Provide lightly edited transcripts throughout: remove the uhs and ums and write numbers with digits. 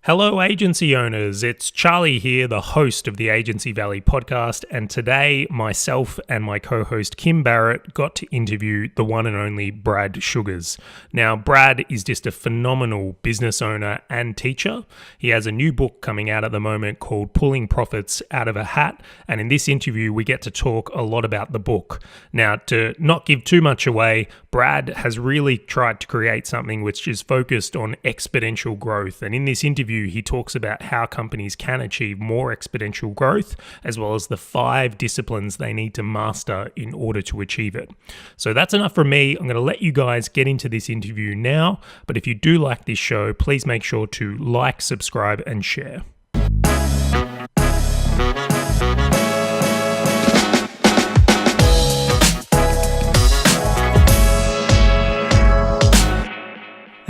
Hello, agency owners. It's Charley here, the host of the Agency Valley podcast. And today, myself and my co host Kim Barrett got to interview the one and only Brad Sugars. Now, Brad is just a phenomenal business owner and teacher. He has a new book coming out at the moment called Pulling Profits Out of a Hat. And in this interview, we get to talk a lot about the book. Now, to not give too much away, Brad has really tried to create something which is focused on exponential growth. And in this interview, he talks about how companies can achieve more exponential growth, as well as the 5 disciplines they need to master in order to achieve it. So that's enough from me. I'm going to let you guys get into this interview now. But if you do like this show, please make sure to like, subscribe, and share.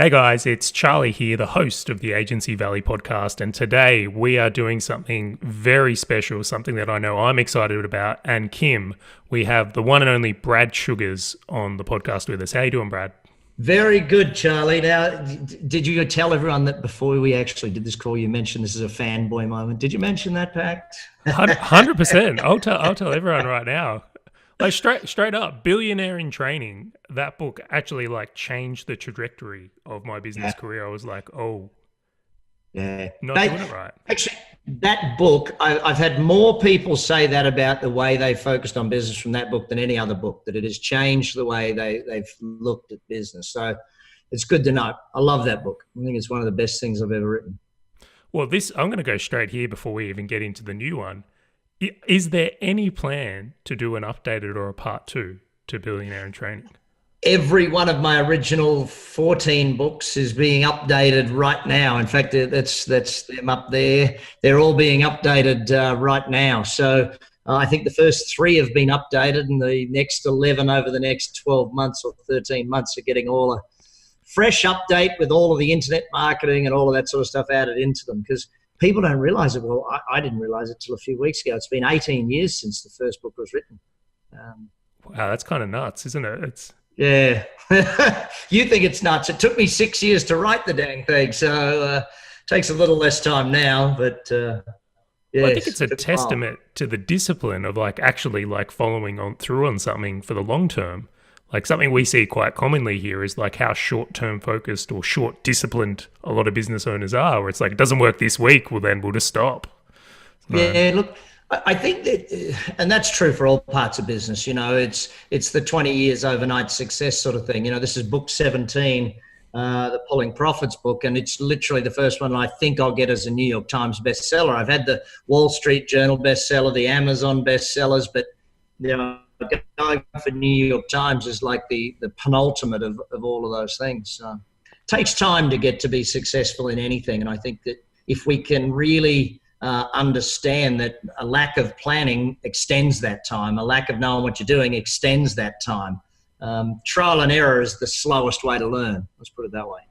Hey guys, it's Charley here, the host of the Agency Valley podcast, and today we are doing something very special, something that I know I'm excited about. And Kim, we have the one and only Brad Sugars on the podcast with us. How you doing, Brad? Very good, Charley. Now, did you tell everyone that before we actually did this call, you mentioned this is a fanboy moment? Did you mention that fact? 100%. I'll tell everyone right now. Like straight up, Billionaire in Training, that book actually changed the trajectory of my business career. I was like, oh, yeah, not doing it right. Actually, that book, I've had more people say that about the way they focused on business from that book than any other book, that it has changed the way they've looked at business. So it's good to know. I love that book. I think it's one of the best things I've ever written. Well, I'm going to go straight here before we even get into the new one. Is there any plan to do an updated or a part 2 to Billionaire in Training? Every one of my original 14 books is being updated right now. In fact, that's them up there. They're all being updated right now. So I think the first 3 have been updated, and the next 11 over the next 12 months or 13 months are getting all a fresh update with all of the internet marketing and all of that sort of stuff added into them, because people don't realize it. Well, I didn't realize it till a few weeks ago. It's been 18 years since the first book was written. Wow, that's kind of nuts, isn't it? Yeah. You think it's nuts. It took me 6 years to write the dang thing, so it takes a little less time now, but well, I think it's a testament to the discipline of actually following on through on something for the long term. Something we see quite commonly here is how short-term focused or short disciplined a lot of business owners are, where it's it doesn't work this week, well then we'll just stop. So. Yeah, look, I think that, and that's true for all parts of business, it's the 20 years overnight success sort of thing. This is book 17, the Pulling Profits book, and it's literally the first one I think I'll get as a New York Times bestseller. I've had the Wall Street Journal bestseller, the Amazon bestsellers, but going for New York Times is the penultimate of all of those things. So it takes time to get to be successful in anything. And I think that if we can really understand that a lack of planning extends that time, a lack of knowing what you're doing extends that time. Trial and error is the slowest way to learn. Let's put it that way.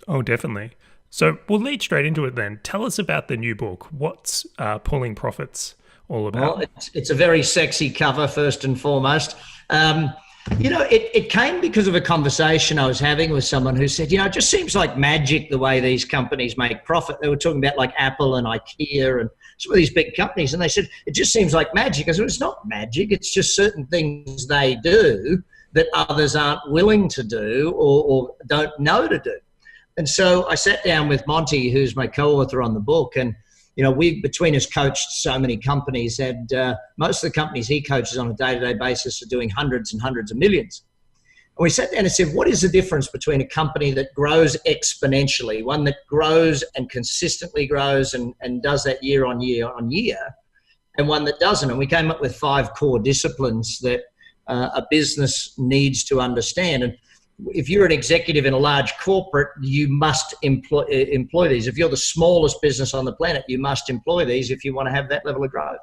Oh, definitely. So we'll lead straight into it then. Tell us about the new book. What's Pulling Profits all about? Well, it's a very sexy cover, first and foremost. It came because of a conversation I was having with someone who said, it just seems like magic the way these companies make profit. They were talking about Apple and IKEA and some of these big companies, and they said, it just seems like magic. I said, it's not magic. It's just certain things they do that others aren't willing to do or don't know to do. And so I sat down with Monty, who's my co-author on the book, and we between us coached so many companies, and most of the companies he coaches on a day-to-day basis are doing hundreds and hundreds of millions. And we sat down and said, what is the difference between a company that grows exponentially, one that grows and consistently grows and does that year on year on year, and one that doesn't? And we came up with 5 core disciplines that a business needs to understand. And if you're an executive in a large corporate, you must employ these. If you're the smallest business on the planet, you must employ these if you want to have that level of growth.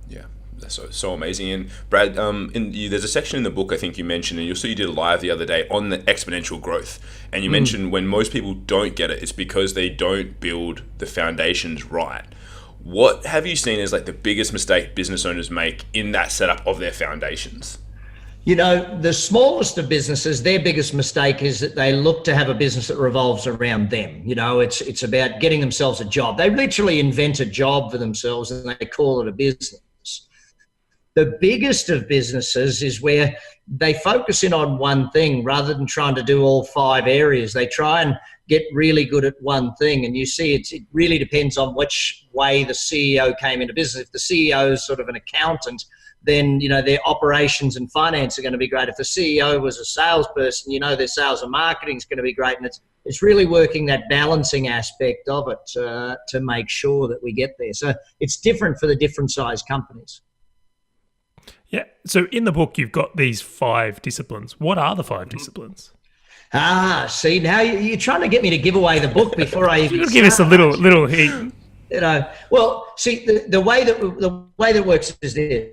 Yeah, that's so amazing. And Brad, there's a section in the book I think you mentioned, and you did a live the other day on the exponential growth. And you mentioned when most people don't get it, it's because they don't build the foundations right. What have you seen as the biggest mistake business owners make in that setup of their foundations? The smallest of businesses, their biggest mistake is that they look to have a business that revolves around them. It's about getting themselves a job. They literally invent a job for themselves and they call it a business. The biggest of businesses is where they focus in on one thing rather than trying to do all 5 areas. They try and get really good at one thing. And you see, it really depends on which way the CEO came into business. If the CEO is sort of an accountant, then, their operations and finance are going to be great. If the CEO was a salesperson, their sales and marketing is going to be great. And it's really working that balancing aspect of it to make sure that we get there. So it's different for the different size companies. Yeah. So in the book, you've got these 5 disciplines. What are the 5 disciplines? See, now you're trying to get me to give away the book before I even give us a little hint. Well, see, the way that it works is this.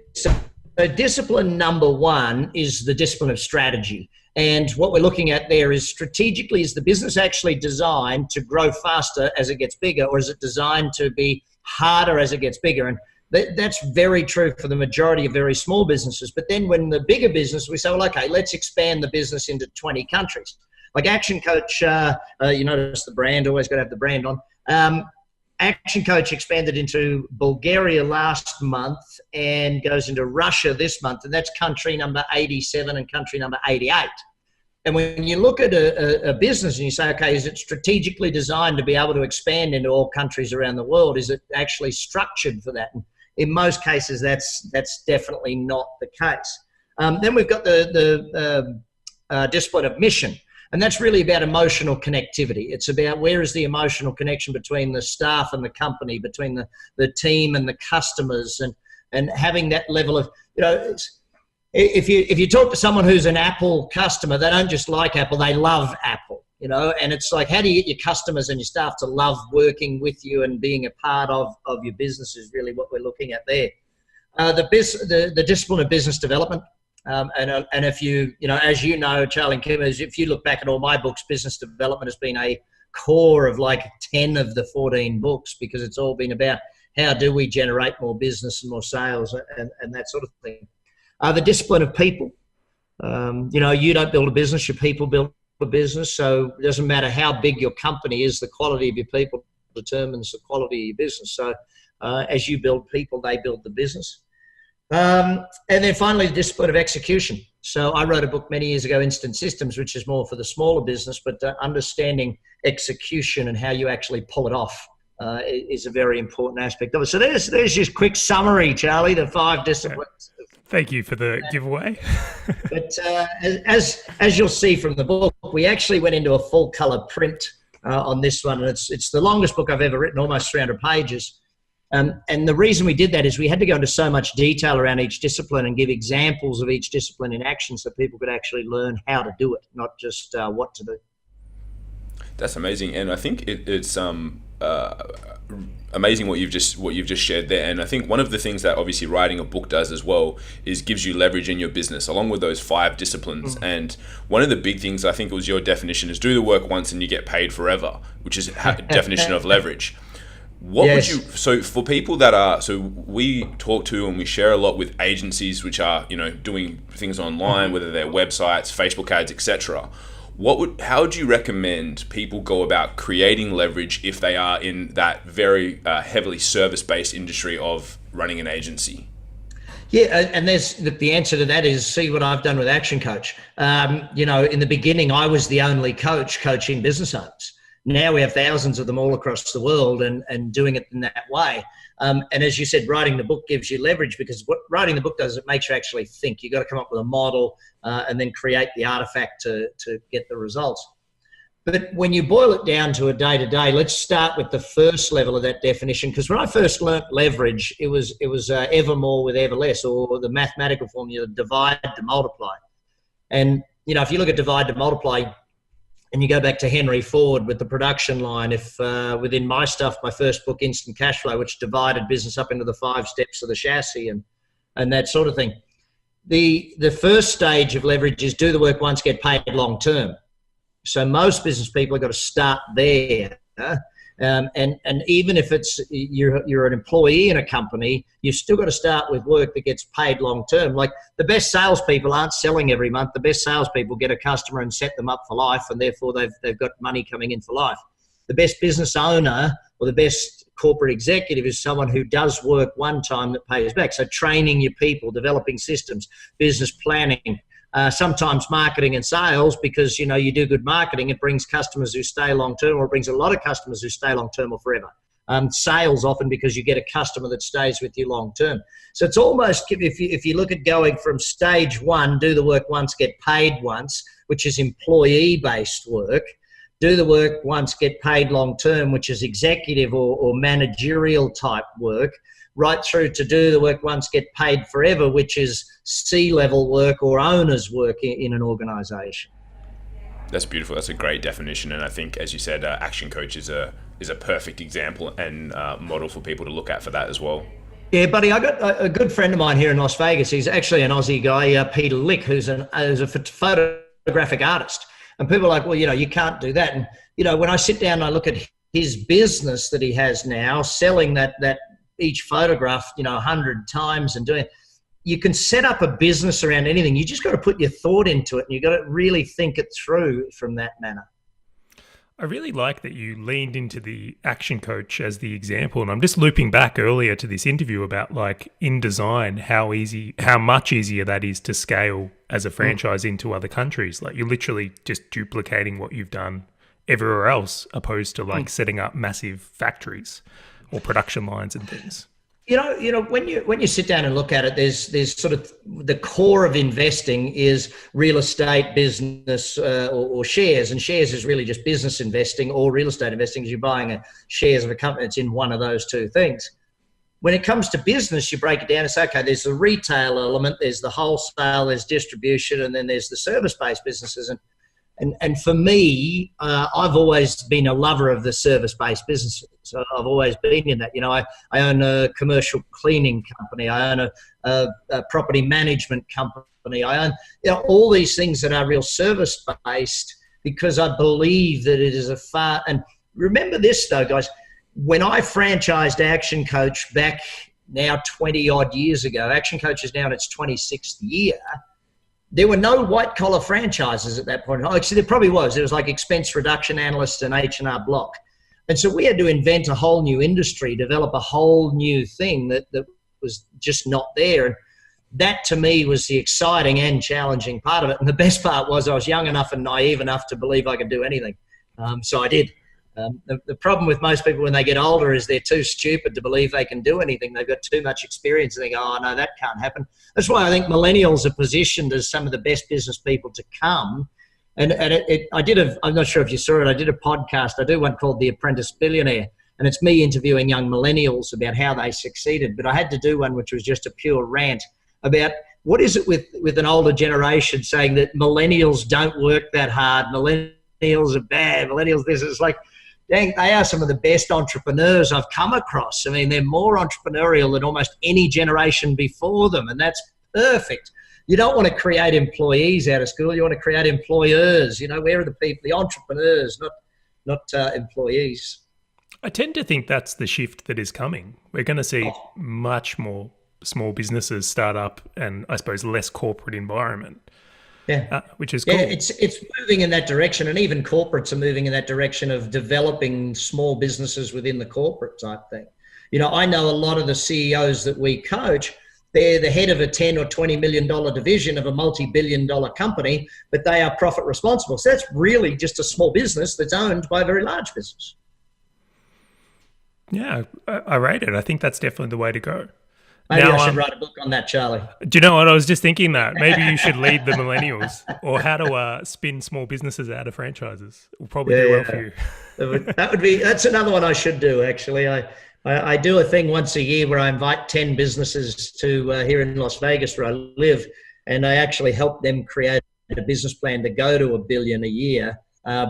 So discipline number 1 is the discipline of strategy. And what we're looking at there is strategically, is the business actually designed to grow faster as it gets bigger, or is it designed to be harder as it gets bigger? And that's very true for the majority of very small businesses. But then when the bigger business, we say, well, okay, let's expand the business into 20 countries. Like ActionCOACH, you notice the brand, always got to have the brand on. ActionCOACH expanded into Bulgaria last month and goes into Russia this month. And that's country number 87 and country number 88. And when you look at a business and you say, okay, is it strategically designed to be able to expand into all countries around the world? Is it actually structured for that? And in most cases, that's definitely not the case. Then we've got the discipline of mission. And that's really about emotional connectivity. It's about where is the emotional connection between the staff and the company, between the team and the customers, and having that level of, if you talk to someone who's an Apple customer, they don't just like Apple, they love Apple, and it's like, how do you get your customers and your staff to love working with you and being a part of your business is really what we're looking at there. The discipline of business development. And if as you know, Charley and Kim, if you look back at all my books, business development has been a core of like 10 of the 14 books, because it's all been about how do we generate more business and more sales and that sort of thing. The discipline of people. You don't build a business, your people build a business. So it doesn't matter how big your company is, the quality of your people determines the quality of your business. So as you build people, they build the business. And then finally, the discipline of execution. So I wrote a book many years ago, Instant Systems, which is more for the smaller business, but understanding execution and how you actually pull it off is a very important aspect of it. So there's just quick summary, Charley, the 5 disciplines. Thank you for the giveaway. But as you'll see from the book, we actually went into a full color print on this one. And it's the longest book I've ever written, almost 300 pages. And the reason we did that is we had to go into so much detail around each discipline and give examples of each discipline in action so people could actually learn how to do it, not just what to do. That's amazing, and I think it's amazing what you've just shared there. And I think one of the things that obviously writing a book does as well is gives you leverage in your business along with those 5 disciplines. And one of the big things, I think it was your definition, is do the work once and you get paid forever, which is a definition of leverage. What would you, so for people that are, so we talk to and we share a lot with agencies which are, doing things online, whether they're websites, Facebook ads, etc. How would you recommend people go about creating leverage if they are in that very heavily service-based industry of running an agency? Yeah, and there's the answer to that is see what I've done with ActionCOACH. In the beginning, I was the only coach coaching business owners. Now we have thousands of them all across the world and doing it in that way. And as you said, writing the book gives you leverage, because what writing the book does, it makes you actually think. You've got to come up with a model and then create the artifact to get the results. But when you boil it down to a day-to-day, let's start with the first level of that definition. Because when I first learnt leverage, it was ever more with ever less, or the mathematical formula, divide to multiply. And, if you look at divide to multiply, and you go back to Henry Ford with the production line, if within my stuff, my first book, Instant Cash Flow, which divided business up into the 5 steps of the chassis and that sort of thing. The first stage of leverage is do the work once, get paid long term. So most business people have got to start there. And even if it's you're an employee in a company, you've still got to start with work that gets paid long term. Like the best salespeople aren't selling every month. The best salespeople get a customer and set them up for life, and therefore they've got money coming in for life. The best business owner or the best corporate executive is someone who does work one time that pays back. So training your people, developing systems, business planning, sometimes marketing and sales, because you do good marketing, it brings customers who stay long term, or it brings a lot of customers who stay long term or forever. Sales often because you get a customer that stays with you long term. So it's almost, if you look at going from stage one, do the work once, get paid once, which is employee based work, do the work once, get paid long term, which is executive or managerial type work, right through to do the work once, get paid forever, which is C-level work or owner's work in an organization. That's beautiful. That's a great definition. And I think, as you said, Action Coach is a perfect example and model for people to look at for that as well. Yeah, buddy, I got a good friend of mine here in Las Vegas. He's actually an Aussie guy, Peter Lick, who's a photographic artist. And people are like, well, you can't do that. And, when I sit down and I look at his business that he has now, selling that each photograph, 100 times and doing, you can set up a business around anything. You just got to put your thought into it, and you got to really think it through from that manner. I really like that you leaned into the Action Coach as the example. And I'm just looping back earlier to this interview about, like, in design, how much easier that is to scale as a franchise into other countries. Like, you're literally just duplicating what you've done everywhere else, opposed to like setting up massive factories or production lines and things. When you sit down and look at it, there's sort of the core of investing is real estate, business, or shares. And shares is really just business investing, or real estate investing, because you're buying shares of a company that's in one of those two things. When it comes to business, you break it down and say, okay, there's the retail element, there's the wholesale, there's distribution, and then there's the service-based businesses. And for me, I've always been a lover of the service-based businesses. So I've always been in that. I own a commercial cleaning company. I own a property management company. I own all these things that are real service-based, because I believe that it is and remember this though, guys, when I franchised Action Coach back now 20 odd years ago, Action Coach is now in its 26th year. There were no white-collar franchises at that point. Actually, there probably was. There was like expense reduction analysts and H&R Block. And so we had to invent a whole new industry, develop a whole new thing that was just not there. And that, to me, was the exciting and challenging part of it. And the best part was I was young enough and naive enough to believe I could do anything. So I did. The problem with most people when they get older is they're too stupid to believe they can do anything. They've got too much experience and they go, oh, no, that can't happen. That's why I think millennials are positioned as some of the best business people to come. And I'm not sure if you saw it, I did a podcast. I do one called The Apprentice Billionaire. And it's me interviewing young millennials about how they succeeded. But I had to do one which was just a pure rant about what is it with an older generation saying that millennials don't work that hard, millennials are bad, millennials this. It's like, dang, they are some of the best entrepreneurs I've come across. I mean, they're more entrepreneurial than almost any generation before them, and that's perfect. You don't want to create employees out of school. You want to create employers. Where are the people, the entrepreneurs, not employees? I tend to think that's the shift that is coming. We're going to see much more small businesses start up, and I suppose less corporate environment. Yeah, which is cool. Yeah, it's moving in that direction, and even corporates are moving in that direction of developing small businesses within the corporate type thing. I know a lot of the CEOs that we coach, they're the head of a $10 or $20 million division of a multi-billion-dollar company, but they are profit responsible. So that's really just a small business that's owned by a very large business. Yeah, I rate it. I think that's definitely the way to go. Maybe I should write a book on that, Charlie. Do you know what? I was just thinking that. Maybe you should lead the millennials, or how to spin small businesses out of franchises. It will probably do well for you. That's another one I should do, actually. I do a thing once a year where I invite 10 businesses to here in Las Vegas where I live, and I actually help them create a business plan to go to $1 billion a year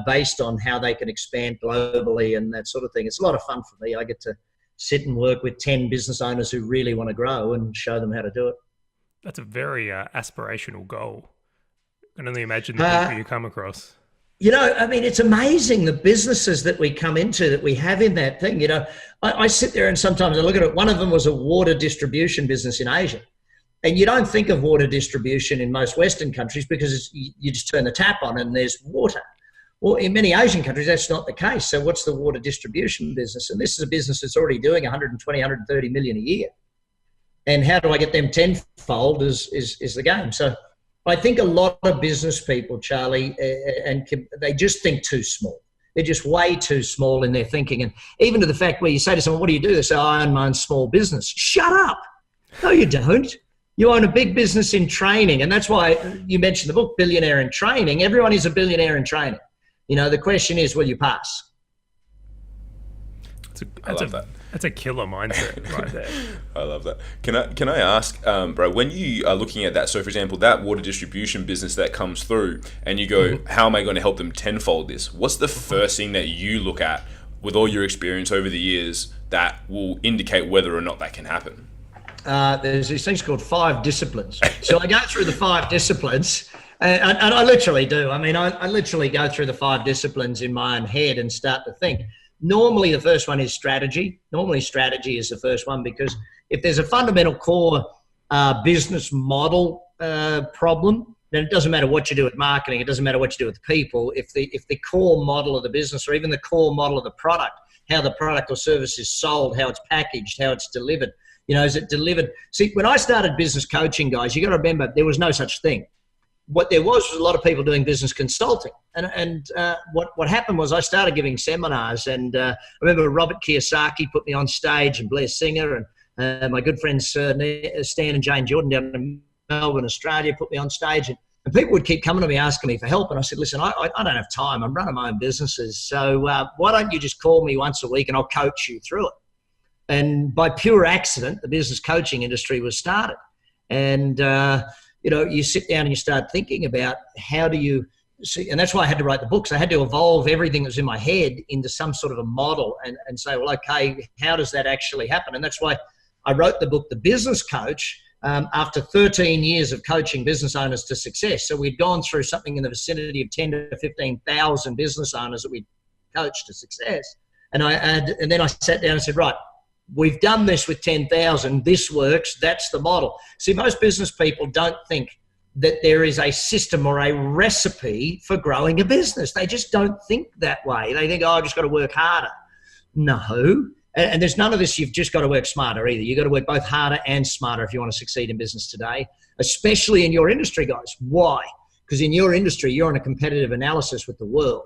based on how they can expand globally and that sort of thing. It's a lot of fun for me. I get to sit and work with 10 business owners who really want to grow and show them how to do it. That's a very aspirational goal. I can only imagine the people you come across. I mean, it's amazing the businesses that we come into that we have in that thing. I sit there and sometimes I look at it. One of them was a water distribution business in Asia. And you don't think of water distribution in most Western countries because you just turn the tap on and there's water. Well, in many Asian countries, that's not the case. So what's the water distribution business? And this is a business that's already doing 120, 130 million a year. And how do I get them tenfold is the game. So I think a lot of business people, Charlie, they just think too small. They're just way too small in their thinking. And even to the fact where you say to someone, what do you do? They say, I own my own small business. Shut up. No, you don't. You own a big business in training. And that's why you mentioned the book, Billionaire in Training. Everyone is a billionaire in training. The question is, will you pass? I love that. That's a killer mindset right there. I love that. Can I ask, bro, when you are looking at that, so for example, that water distribution business that comes through and you go, how am I going to help them tenfold this? What's the first thing that you look at with all your experience over the years that will indicate whether or not that can happen? There's these things called 5 disciplines. So I go through the 5 disciplines and I literally do. I mean, I literally go through the 5 disciplines in my own head and start to think. Normally, the first one is strategy. Normally, strategy is the first one because if there's a fundamental core business model problem, then it doesn't matter what you do with marketing. It doesn't matter what you do with people. If the core model of the business or even the core model of the product, how the product or service is sold, how it's packaged, how it's delivered, is it delivered? See, when I started business coaching, guys, you got to remember there was no such thing. What there was a lot of people doing business consulting. And what happened was I started giving seminars and I remember Robert Kiyosaki put me on stage and Blair Singer and my good friends Stan and Jane Jordan down in Melbourne, Australia put me on stage and people would keep coming to me asking me for help. And I said, listen, I don't have time. I'm running my own businesses. So why don't you just call me once a week and I'll coach you through it. And by pure accident, the business coaching industry was started. And you sit down and you start thinking about how do you see, and that's why I had to write the books. I had to evolve everything that was in my head into some sort of a model and say, well, okay, how does that actually happen? And that's why I wrote the book, The Business Coach, after 13 years of coaching business owners to success. So we'd gone through something in the vicinity of 10 to 15,000 business owners that we'd coached to success. And then I sat down and said, right, we've done this with 10,000. This works. That's the model. See, most business people don't think that there is a system or a recipe for growing a business. They just don't think that way. They think, I've just got to work harder. No. And there's none of this, you've just got to work smarter either. You've got to work both harder and smarter if you want to succeed in business today, especially in your industry, guys. Why? Because in your industry, you're on a competitive analysis with the world.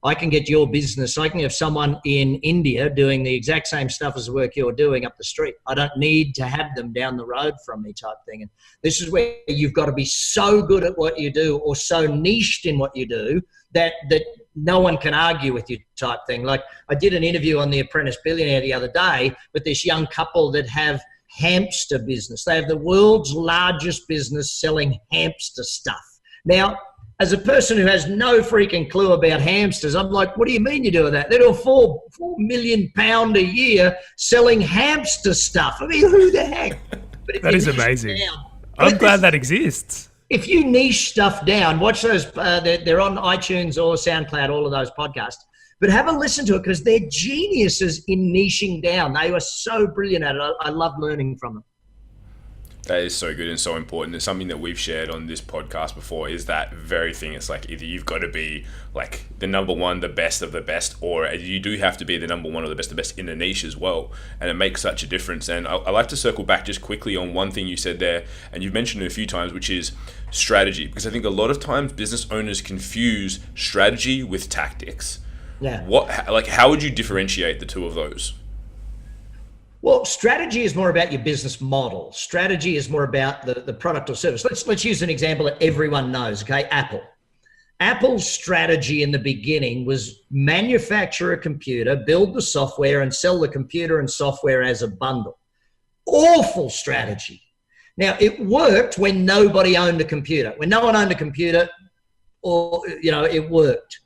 I can get your business. I can have someone in India doing the exact same stuff as the work you're doing up the street. I don't need to have them down the road from me type thing. And this is where you've got to be so good at what you do or so niched in what you do that no one can argue with you type thing. Like I did an interview on The Apprentice Billionaire the other day with this young couple that have hamster business. They have the world's largest business selling hamster stuff. Now, as a person who has no freaking clue about hamsters, I'm like, what do you mean you do that? They're doing £4 million a year selling hamster stuff. I mean, who the heck? But that is amazing. I'm glad that exists. If you niche stuff down, watch those. They're on iTunes or SoundCloud, all of those podcasts. But have a listen to it because they're geniuses in niching down. They were so brilliant at it. I love learning from them. That is so good and so important. It's something that we've shared on this podcast before is that very thing. It's like either you've got to be like the number one, the best of the best, or you do have to be the number one or the best in a niche as well. And it makes such a difference. And I like to circle back just quickly on one thing you said there, and you've mentioned it a few times, which is strategy. Because I think a lot of times business owners confuse strategy with tactics. Yeah. How would you differentiate the two of those? Well, strategy is more about your business model. Strategy is more about the product or service. Let's use an example that everyone knows, okay? Apple. Apple's strategy in the beginning was manufacture a computer, build the software, and sell the computer and software as a bundle. Awful strategy. Now, it worked when nobody owned a computer. When no one owned a computer, it worked.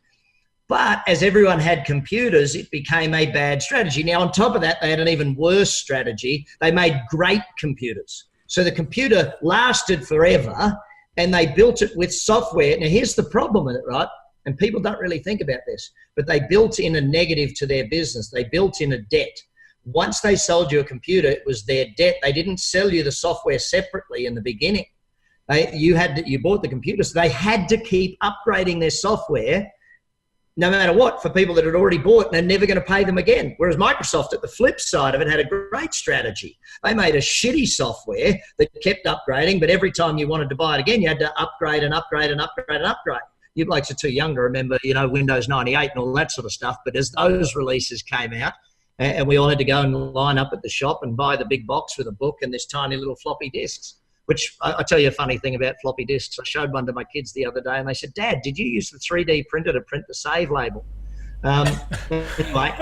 But as everyone had computers, it became a bad strategy. Now, on top of that, they had an even worse strategy. They made great computers. So the computer lasted forever, and they built it with software. Now, here's the problem with it, right? And people don't really think about this, but they built in a negative to their business. They built in a debt. Once they sold you a computer, it was their debt. They didn't sell you the software separately in the beginning. You bought the computer, so they had to keep upgrading their software no matter what, for people that had already bought and they're never going to pay them again. Whereas Microsoft, at the flip side of it, had a great strategy. They made a shitty software that kept upgrading, but every time you wanted to buy it again, you had to upgrade and upgrade and upgrade and upgrade. You blokes are too young to remember, Windows 98 and all that sort of stuff. But as those releases came out, and we all had to go and line up at the shop and buy the big box with a book and this tiny little floppy disks. Which I'll tell you a funny thing about floppy disks. I showed one to my kids the other day and they said, "Dad, did you use the 3D printer to print the save label?" Anyway,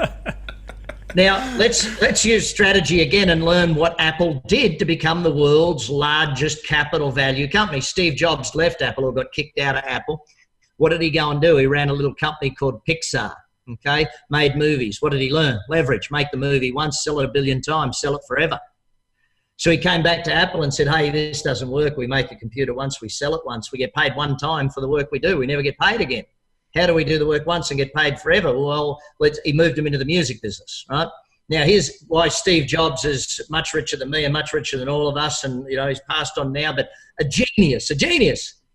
now let's use strategy again and learn what Apple did to become the world's largest capital value company. Steve Jobs left Apple or got kicked out of Apple. What did he go and do? He ran a little company called Pixar, okay? Made movies. What did he learn? Leverage. Make the movie once, sell it 1 billion times, sell it forever. So he came back to Apple and said, "Hey, this doesn't work. We make a computer once, we sell it once. We get paid one time for the work we do. We never get paid again. How do we do the work once and get paid forever?" Well, he moved him into the music business, right? Now, here's why Steve Jobs is much richer than me and much richer than all of us. And, he's passed on now, but a genius.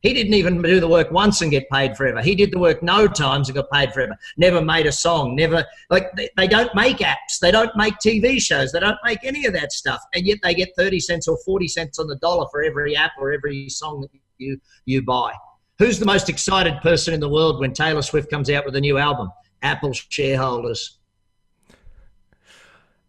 He didn't even do the work once and get paid forever. He did the work no times and got paid forever. Never made a song, they don't make apps. They don't make TV shows. They don't make any of that stuff. And yet they get 30 cents or 40 cents on the dollar for every app or every song that you buy. Who's the most excited person in the world when Taylor Swift comes out with a new album? Apple shareholders.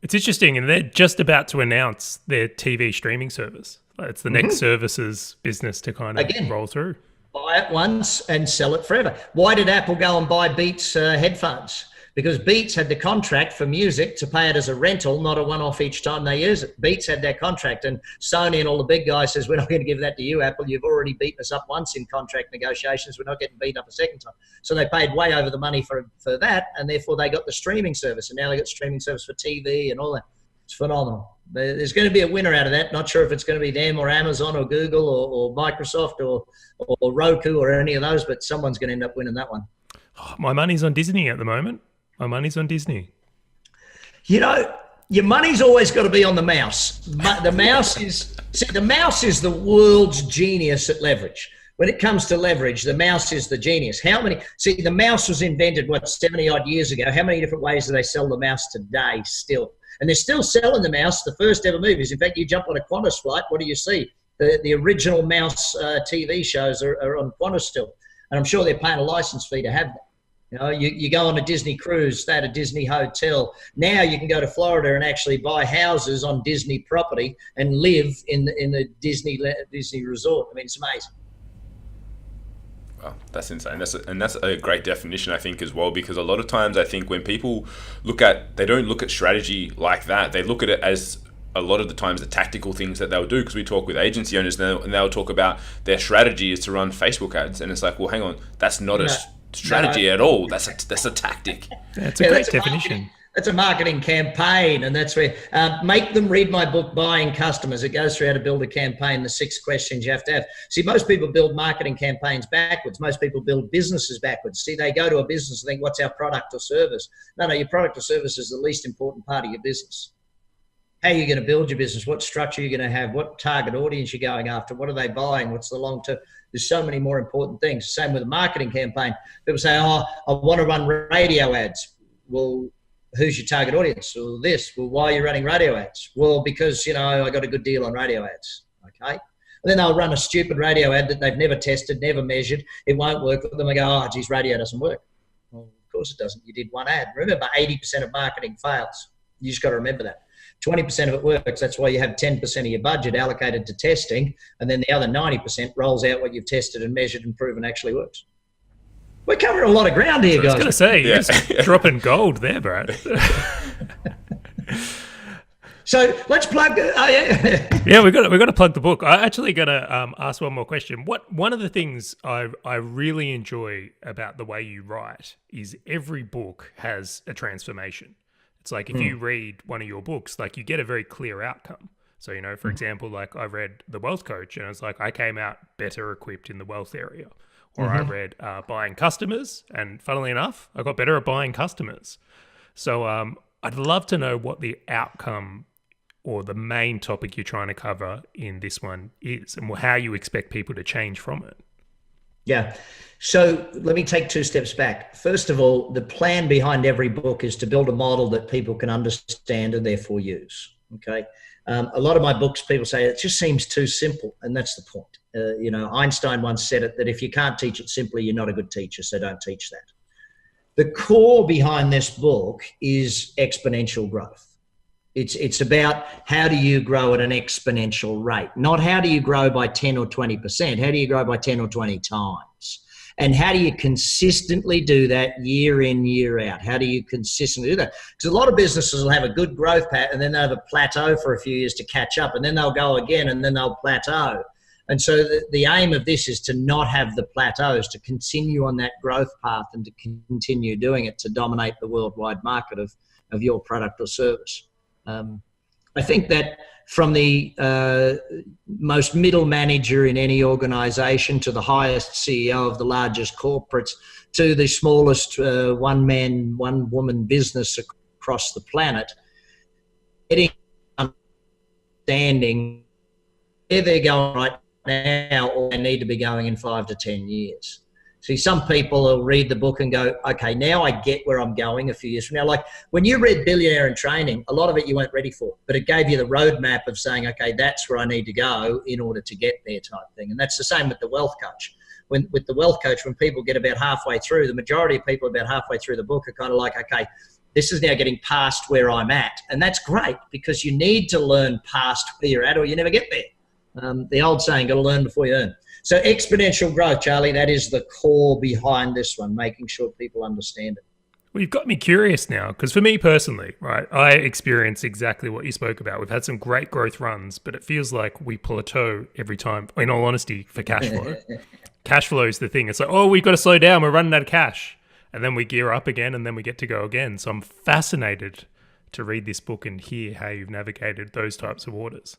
It's interesting, and they're just about to announce their TV streaming service. It's the next services business to kind of roll through. Buy it once and sell it forever. Why did Apple go and buy Beats headphones? Because Beats had the contract for music to pay it as a rental, not a one-off each time they use it. Beats had that contract, and Sony and all the big guys says, "We're not going to give that to you, Apple. You've already beaten us up once in contract negotiations. We're not getting beat up a second time." So they paid way over the money for that, and therefore they got the streaming service, and now they got streaming service for TV and all that. It's phenomenal. There's going to be a winner out of that. Not sure if it's going to be them or Amazon or Google or Microsoft or Roku or any of those, but someone's going to end up winning that one. Oh, my money's on Disney at the moment. My money's on Disney. Your money's always got to be on the mouse. The mouse is the world's genius at leverage. When it comes to leverage, the mouse is the genius. The mouse was invented, 70 odd years ago. How many different ways do they sell the mouse today still? And they're still selling the mouse. The first ever movies. In fact, you jump on a Qantas flight, what do you see? The original mouse TV shows are on Qantas still. And I'm sure they're paying a license fee to have that. You go on a Disney cruise, stay at a Disney hotel. Now you can go to Florida and actually buy houses on Disney property and live in the Disney resort. I mean, it's amazing. Wow, that's insane. That's a great definition, I think, as well, because a lot of times I think when people they don't look at strategy like that. They look at it as a lot of the times the tactical things that they'll do, because we talk with agency owners and they'll talk about their strategy is to run Facebook ads. And it's like, well, hang on, that's not a strategy at all. That's a tactic. Yeah, it's a great definition. That's a marketing campaign, and that's where make them read my book, Buying Customers. It goes through how to build a campaign, the 6 questions you have to have. See, most people build marketing campaigns backwards. Most people build businesses backwards. See, they go to a business and think, what's our product or service? No, your product or service is the least important part of your business. How are you going to build your business? What structure are you going to have? What target audience you're going after? What are they buying? What's the long term? There's so many more important things. Same with a marketing campaign. People say, I want to run radio ads. Well, who's your target audience? Well, why are you running radio ads? Well, because, I got a good deal on radio ads. Okay. And then they'll run a stupid radio ad that they've never tested, never measured. It won't work for them. They go, oh, geez, radio doesn't work. Well, of course it doesn't. You did one ad. Remember, 80% of marketing fails. You just got to remember that. 20% of it works. That's why you have 10% of your budget allocated to testing. And then the other 90% rolls out what you've tested and measured and proven actually works. We're covering a lot of ground here, guys. I was going to say, you're just dropping gold there, Brad. So let's plug. Yeah, we've got to plug the book. I'm actually going to ask one more question. One of the things I really enjoy about the way you write is every book has a transformation. It's like if you read one of your books, like you get a very clear outcome. So, for example, like I read The Wealth Coach and it's like I came out better equipped in the wealth area. or I read Buying Customers, and funnily enough, I got better at buying customers. So I'd love to know what the outcome or the main topic you're trying to cover in this one is, and how you expect people to change from it. Yeah. So let me take 2 steps back. First of all, the plan behind every book is to build a model that people can understand and therefore use. Okay. A lot of my books, people say it just seems too simple, and that's the point. Einstein once said it, that if you can't teach it simply, you're not a good teacher, so don't teach that. The core behind this book is exponential growth. It's about how do you grow at an exponential rate, not how do you grow by 10 or 20%, how do you grow by 10 or 20 times? And how do you consistently do that year in, year out? How do you consistently do that? Because a lot of businesses will have a good growth path and then they'll have a plateau for a few years to catch up, and then they'll go again and then they'll plateau. And so the aim of this is to not have the plateaus, to continue on that growth path and to continue doing it to dominate the worldwide market of your product or service. I think that from the most middle manager in any organization to the highest CEO of the largest corporates to the smallest one-man, one-woman business across the planet, getting understanding where they're going right now or they need to be going in 5 to 10 years. See, some people will read the book and go, okay, now I get where I'm going a few years from now. Like when you read Billionaire in Training, a lot of it you weren't ready for, but it gave you the roadmap of saying, okay, that's where I need to go in order to get there type thing. And that's the same with the Wealth Coach. With the Wealth Coach, when people get about halfway through, the majority of people about halfway through the book are kind of like, okay, this is now getting past where I'm at. And that's great because you need to learn past where you're at or you never get there. The old saying, got to learn before you earn. So exponential growth, Charlie, that is the core behind this one, making sure people understand it. Well, you've got me curious now, because for me personally, right, I experience exactly what you spoke about. We've had some great growth runs, but it feels like we plateau every time, in all honesty, for cash flow. Cash flow is the thing. It's like, oh, we've got to slow down. We're running out of cash. And then we gear up again, and then we get to go again. So I'm fascinated to read this book and hear how you've navigated those types of waters.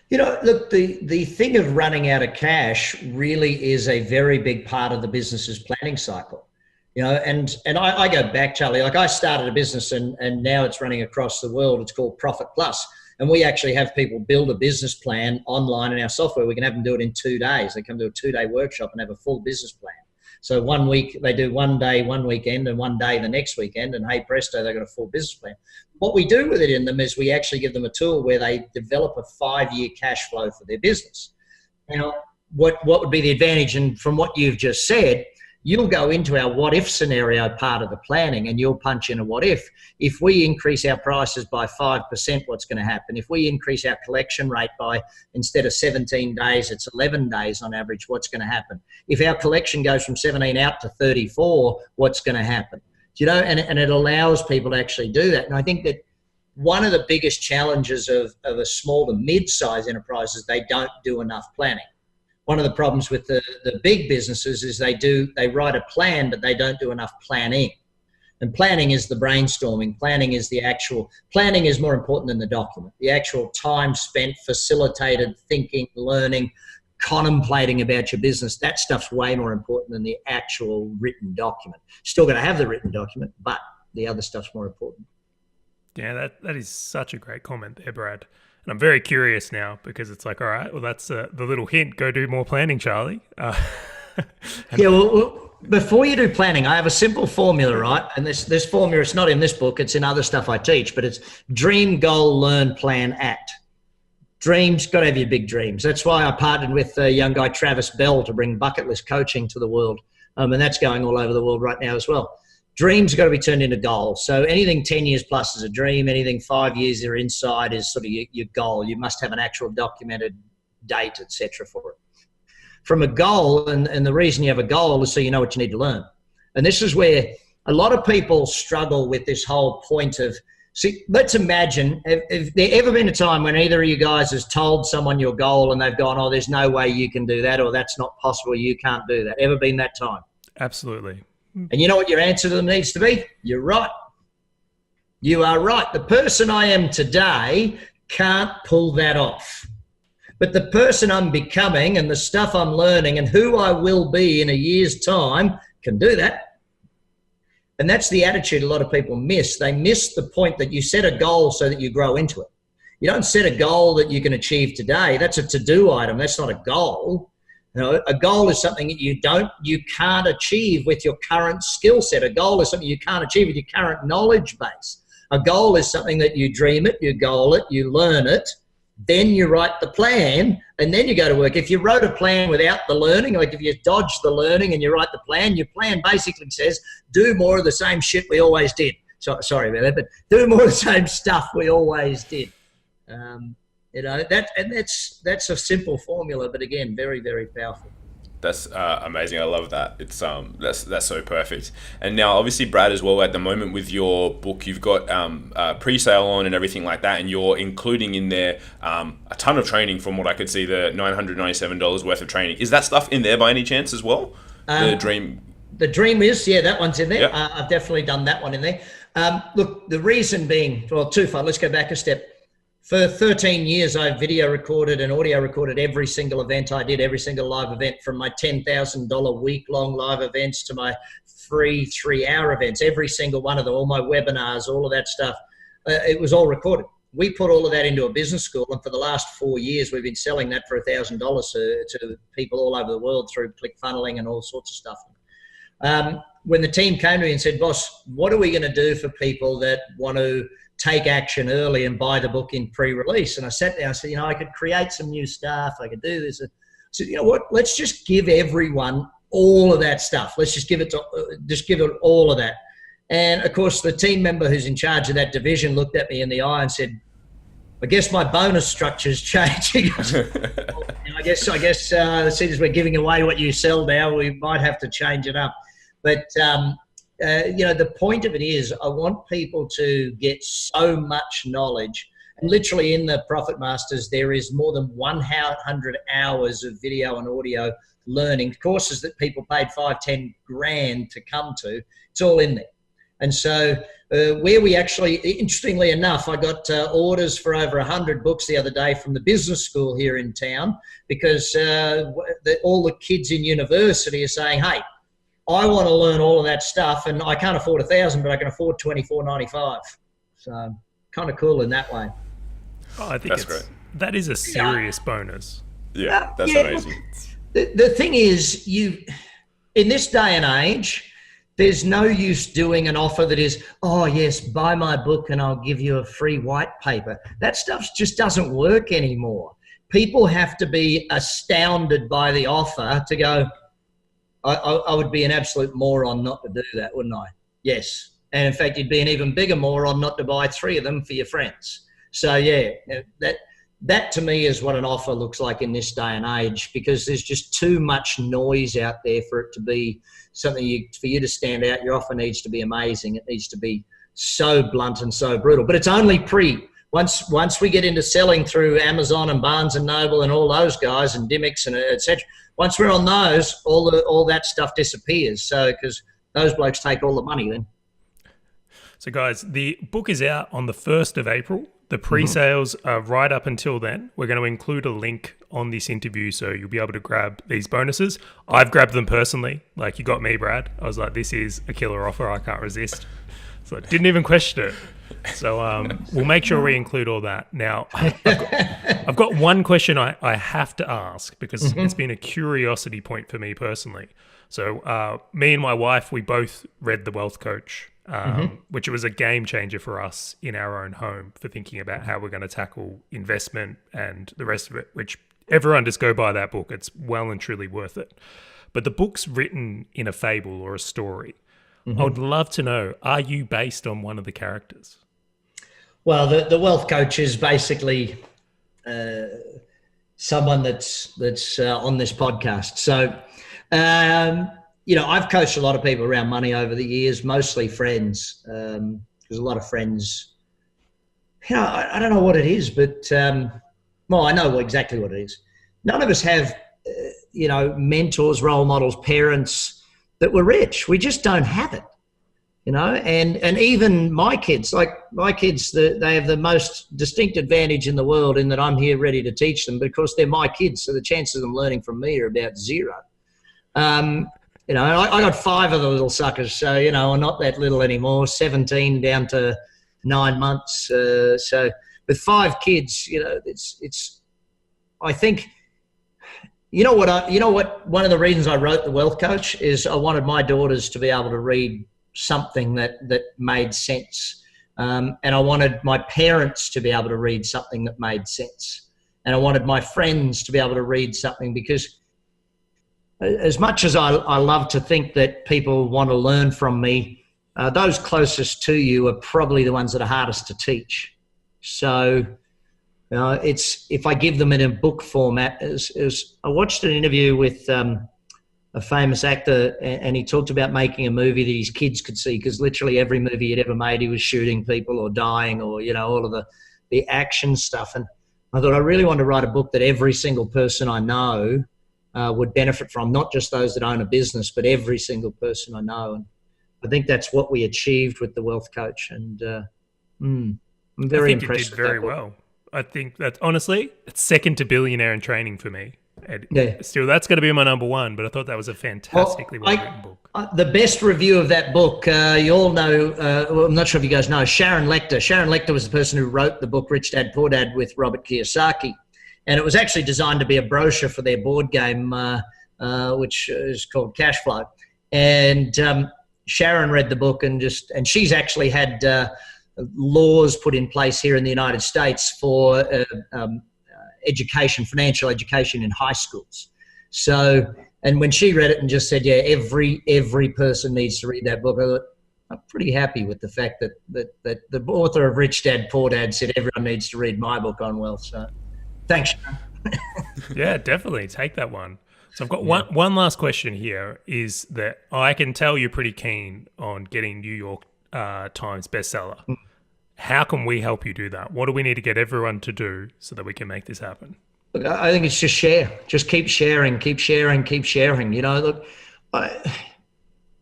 You know, look, the thing of running out of cash really is a very big part of the business's planning cycle. You know, and I go back, Charlie, like I started a business and now it's running across the world. It's called Profit Plus. And we actually have people build a business plan online in our software. We can have them do it in 2 days. They come to a 2-day workshop and have a full business plan. So 1 week, they do 1 day, 1 weekend, and 1 day the next weekend. And hey, presto, they've got a full business plan. What we do with it in them is we actually give them a tool where they develop a 5-year cash flow for their business. Now, what would be the advantage? And from what you've just said, you'll go into our what if scenario part of the planning and you'll punch in a what if. If we increase our prices by 5%, what's going to happen? If we increase our collection rate by, instead of 17 days, it's 11 days on average, what's going to happen? If our collection goes from 17 out to 34, what's going to happen? You know, and it allows people to actually do that. And I think that one of the biggest challenges of a small to mid-size enterprise is they don't do enough planning. One of the problems with the big businesses is they write a plan, but they don't do enough planning. And planning is the brainstorming. Planning is more important than the document. The actual time spent, facilitated thinking, learning, contemplating about your business, that stuff's way more important than the actual written document. Still going to have the written document, but the other stuff's more important. Yeah, that is such a great comment there, Brad. And I'm very curious now because it's like, all right, well, that's the little hint. Go do more planning, Charlie. Yeah, well, before you do planning, I have a simple formula, right? And this formula, it's not in this book. It's in other stuff I teach, but it's dream, goal, learn, plan, act. Dreams, got to have your big dreams. That's why I partnered with a young guy, Travis Bell, to bring bucket list coaching to the world. And that's going all over the world right now as well. Dreams got to be turned into goals. So anything 10 years plus is a dream. Anything 5 years or inside is sort of your goal. You must have an actual documented date, etc. for it. From a goal, and the reason you have a goal is so you know what you need to learn. And this is where a lot of people struggle with this whole point of, see, let's imagine, if there ever been a time when either of you guys has told someone your goal and they've gone, oh, there's no way you can do that, or that's not possible, you can't do that. Ever been that time? Absolutely. And you know what your answer to them needs to be? You're right. You are right. The person I am today can't pull that off. But the person I'm becoming and the stuff I'm learning and who I will be in a year's time can do that. And that's the attitude a lot of people miss. They miss the point that you set a goal so that you grow into it. You don't set a goal that you can achieve today. That's a to-do item. That's not a goal. You know, a goal is something that you can't achieve with your current skill set. A goal is something you can't achieve with your current knowledge base. A goal is something that you dream it, you goal it, you learn it, then you write the plan, and then you go to work. If you wrote a plan without the learning, like if you dodge the learning and you write the plan, your plan basically says, do more of the same shit we always did. Sorry about that, but do more of the same stuff we always did. You know, that's a simple formula, but again, very, very powerful. That's amazing. I love that. It's that's so perfect. And now, obviously, Brad, as well, at the moment with your book, you've got pre-sale on and everything like that, and you're including in there a ton of training. From what I could see, the $997 worth of training. Is that stuff in there by any chance as well? The dream. The dream is, yeah, that one's in there. Yep. I've definitely done that one in there. Look, the reason being, well, twofold. Let's go back a step. For 13 years, I video recorded and audio recorded every single event I did, every single live event, from my $10,000 week-long live events to my free 3-hour events, every single one of them, all my webinars, all of that stuff. It was all recorded. We put all of that into a business school, and for the last 4 years, we've been selling that for $1,000 to people all over the world through ClickFunneling and all sorts of stuff. When the team came to me and said, boss, what are we going to do for people that want to take action early and buy the book in pre-release? And I sat there, I said, I could create some new stuff. I could do this. I said, you know what, let's just give everyone all of that stuff. Let's just give it all of that. And of course, the team member who's in charge of that division looked at me in the eye and said, I guess my bonus structure's changing. I guess as soon as we're giving away what you sell now, we might have to change it up. But, the point of it is I want people to get so much knowledge. And literally in the Profit Masters, there is more than 100 hours of video and audio learning courses that people paid $5-10 grand to come to. It's all in there. And so where we actually, interestingly enough, I got orders for over 100 books the other day from the business school here in town, because all the kids in university are saying, hey, I want to learn all of that stuff, and I can't afford 1,000, but I can afford $24.95. So kind of cool in that way. Oh, I think that's great. That is a serious bonus. Yeah, that's amazing. The thing is, in this day and age, there's no use doing an offer that is, oh yes, buy my book and I'll give you a free white paper. That stuff just doesn't work anymore. People have to be astounded by the offer to go, I would be an absolute moron not to do that, wouldn't I? Yes. And in fact, you'd be an even bigger moron not to buy 3 of them for your friends. So yeah, that to me is what an offer looks like in this day and age, because there's just too much noise out there for it to be something for you to stand out. Your offer needs to be amazing. It needs to be so blunt and so brutal, but it's only once we get into selling through Amazon and Barnes and Noble and all those guys and Dimmicks and etc. Once we're on those, all that stuff disappears. So, because those blokes take all the money then. So guys, the book is out on the 1st of April. The pre-sales are right up until then. We're going to include a link on this interview so you'll be able to grab these bonuses. I've grabbed them personally. Like you got me, Brad. I was like, this is a killer offer. I can't resist. So I didn't even question it. So we'll make sure we include all that. Now, I've got one question I have to ask, because it's been a curiosity point for me personally. So me and my wife, we both read The Wealth Coach, which was a game changer for us in our own home for thinking about how we're going to tackle investment and the rest of it, which everyone just go buy that book. It's well and truly worth it. But the book's written in a fable or a story. I would love to know, are you based on one of the characters? Well, the Wealth Coach is basically someone that's on this podcast. So, I've coached a lot of people around money over the years, mostly friends. There's a lot of friends. I don't know what it is, but I know exactly what it is. None of us have, mentors, role models, parents that were rich. We just don't have it. and even my kids, they have the most distinct advantage in the world in that I'm here ready to teach them because they're my kids. So the chances of them learning from me are about zero. I got 5 of the little suckers. So, I'm not that little anymore, 17 down to 9 months. So with 5 kids, I think, one of the reasons I wrote The Wealth Coach is I wanted my daughters to be able to read something that made sense. And I wanted my parents to be able to read something that made sense. And I wanted my friends to be able to read something, because as much as I love to think that people want to learn from me, those closest to you are probably the ones that are hardest to teach. So, it's, if I give them in a book format, as I watched an interview with a famous actor, and he talked about making a movie that his kids could see, because literally every movie he'd ever made, he was shooting people or dying or, all of the action stuff. And I thought I really wanted to write a book that every single person I know would benefit from, not just those that own a business, but every single person I know. And I think that's what we achieved with The Wealth Coach. And I'm very impressed with that. You did very well. I think that, honestly, it's second to Billionaire in Training for me. Still, that's going to be my number 1, but I thought that was a fantastically well-written book. The best review of that book, you all know, I'm not sure if you guys know, Sharon Lechter. Sharon Lechter was the person who wrote the book Rich Dad, Poor Dad with Robert Kiyosaki. And it was actually designed to be a brochure for their board game, which is called Cash Flow. And Sharon read the book and she's actually had laws put in place here in the United States for education, financial education in high schools. So, and when she read it and just said, every person needs to read that book, I thought, I'm pretty happy with the fact that the author of Rich Dad, Poor Dad said everyone needs to read my book on wealth. So thanks, Sharon. Yeah, definitely. Take that one. So I've got one last question here, is that I can tell you're pretty keen on getting New York Times bestseller. How can we help you do that? What do we need to get everyone to do so that we can make this happen? Look, I think it's just share. Just keep sharing. Look,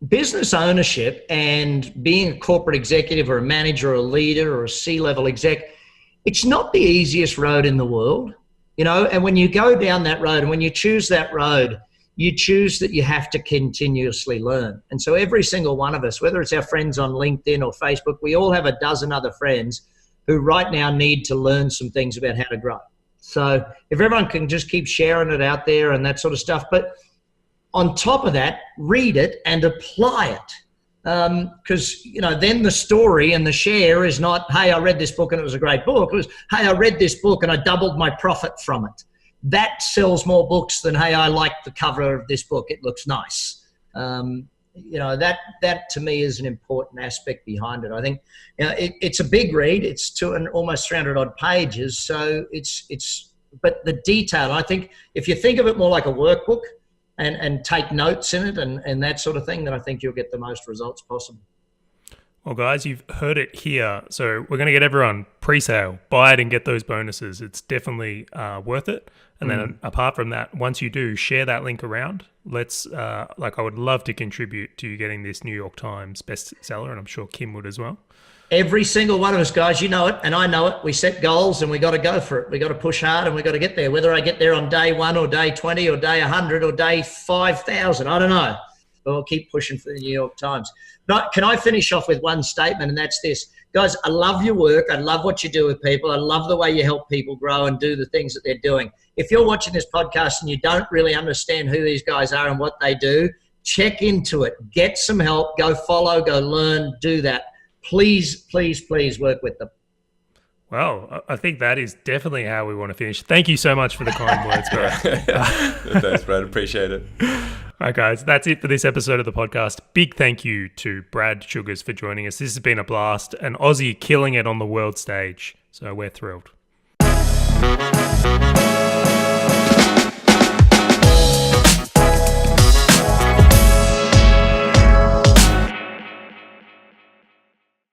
business ownership and being a corporate executive or a manager or a leader or a C-level exec, it's not the easiest road in the world, and when you go down that road and when you choose that road, you choose that you have to continuously learn. And so every single one of us, whether it's our friends on LinkedIn or Facebook, we all have a dozen other friends who right now need to learn some things about how to grow. So if everyone can just keep sharing it out there and that sort of stuff, but on top of that, read it and apply it. Because, then the story and the share is not, hey, I read this book and it was a great book. It was, hey, I read this book and I doubled my profit from it. That sells more books than, hey, I like the cover of this book, it looks nice. That to me is an important aspect behind it. I think it's a big read. It's almost 300 odd pages. So but the detail, I think if you think of it more like a workbook and take notes in it and that sort of thing, then I think you'll get the most results possible. Well, guys, you've heard it here. So we're going to get everyone pre-sale, buy it and get those bonuses. It's definitely worth it. And then apart from that, once you do, share that link around. I would love to contribute to you getting this New York Times bestseller, and I'm sure Kim would as well. Every single one of us, guys, you know it, and I know it. We set goals and we got to go for it. We got to push hard and we got to get there. Whether I get there on day 1 or day 20 or day 100 or day 5,000, I don't know. But we'll keep pushing for the New York Times. But can I finish off with one statement, and that's this. Guys, I love your work. I love what you do with people. I love the way you help people grow and do the things that they're doing. If you're watching this podcast and you don't really understand who these guys are and what they do, check into it. Get some help. Go follow, go learn, do that. Please, please, please work with them. Well, I think that is definitely how we want to finish. Thank you so much for the kind words, Brad. Thanks, Brad. Appreciate it. All right, guys, that's it for this episode of the podcast. Big thank you to Brad Sugars for joining us. This has been a blast. An Aussie killing it on the world stage. So we're thrilled.